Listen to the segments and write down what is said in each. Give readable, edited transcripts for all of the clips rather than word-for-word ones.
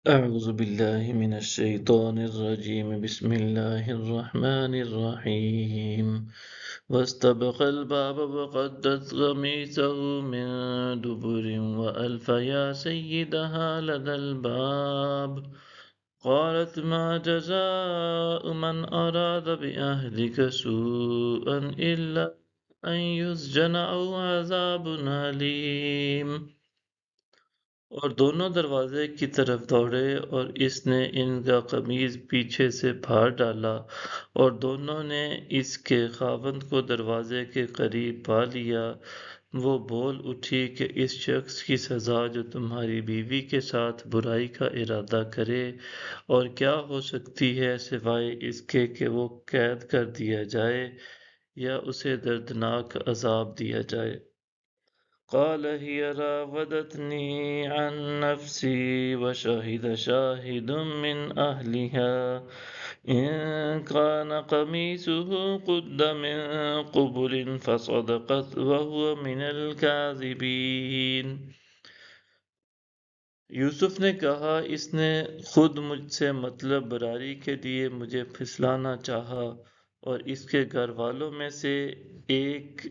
أعوذ بالله من الشيطان الرجيم بسم الله الرحمن الرحيم واستبق الباب وقدت قميصه من دبر وألف يا سيدها لدى الباب قالت ما جزاء من أراد بأهلك سوءا إلا أن يسجن أو عذاب أليم۔ اور دونوں دروازے کی طرف دوڑے اور اس نے ان کا قمیض پیچھے سے پھاڑ ڈالا اور دونوں نے اس کے خاوند کو دروازے کے قریب پا لیا۔ وہ بول اٹھی کہ اس شخص کی سزا جو تمہاری بیوی کے ساتھ برائی کا ارادہ کرے اور کیا ہو سکتی ہے سوائے اس کے کہ وہ قید کر دیا جائے یا اسے دردناک عذاب دیا جائے۔ قال هي راودتني عن نفسي وشهد شاهد من أهلها إن كان قميصه قد من قبل فصدقت وهو من الكاذبين۔ یوسف نے کہا اس نے خود مجھ سے مطلب براری کے لیے مجھے پھسلانا چاہا، اور اس کے گھر والوں میں سے ایک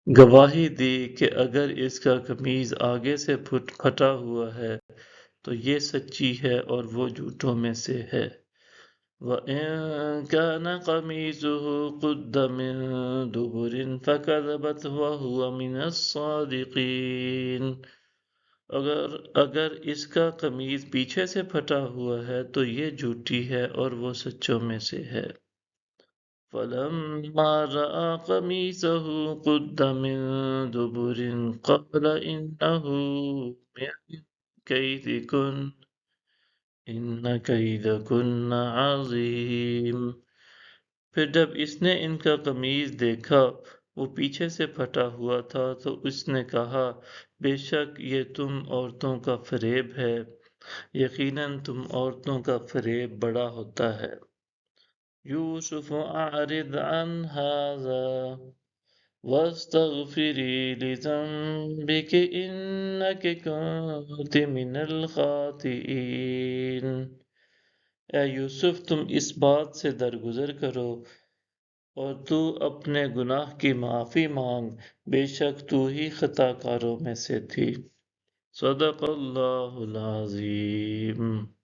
گواہی دی کہ اگر اس کا قمیض آگے سے پھٹا ہوا ہے تو یہ سچی ہے اور وہ جھوٹوں میں سے ہے۔ وَإِن كَانَ قَمِيصُهُ قُدَّ مِن دُبُرٍ فَكَذَبَتْ وَهُوَ مِنَ الصَّادِقِينَ۔ اگر اس کا قمیض پیچھے سے پھٹا ہوا ہے تو یہ جھوٹی ہے اور وہ سچوں میں سے ہے۔ فَلَمَّا رَأَىٰ قَمِيصَهُ قُدَّ مِن دُبُرٍ قَالَ إِنَّهُ مِن كَيْدِكُنَّ إِنَّ كَيْدَكُنَّ عَظِيمٌ۔ پھر جب اس نے ان کا قمیض دیکھا وہ پیچھے سے پھٹا ہوا تھا تو اس نے کہا بے شک یہ تم عورتوں کا فریب ہے، یقیناً تم عورتوں کا فریب بڑا ہوتا ہے۔ یوسف اعرض عن هذا واستغفری لذنبک انک کنت من الخاطئین۔ اے یوسف تم اس بات سے درگزر کرو اور تو اپنے گناہ کی معافی مانگ، بے شک تو ہی خطا کاروں میں سے تھی۔ صدق اللہ العظیم۔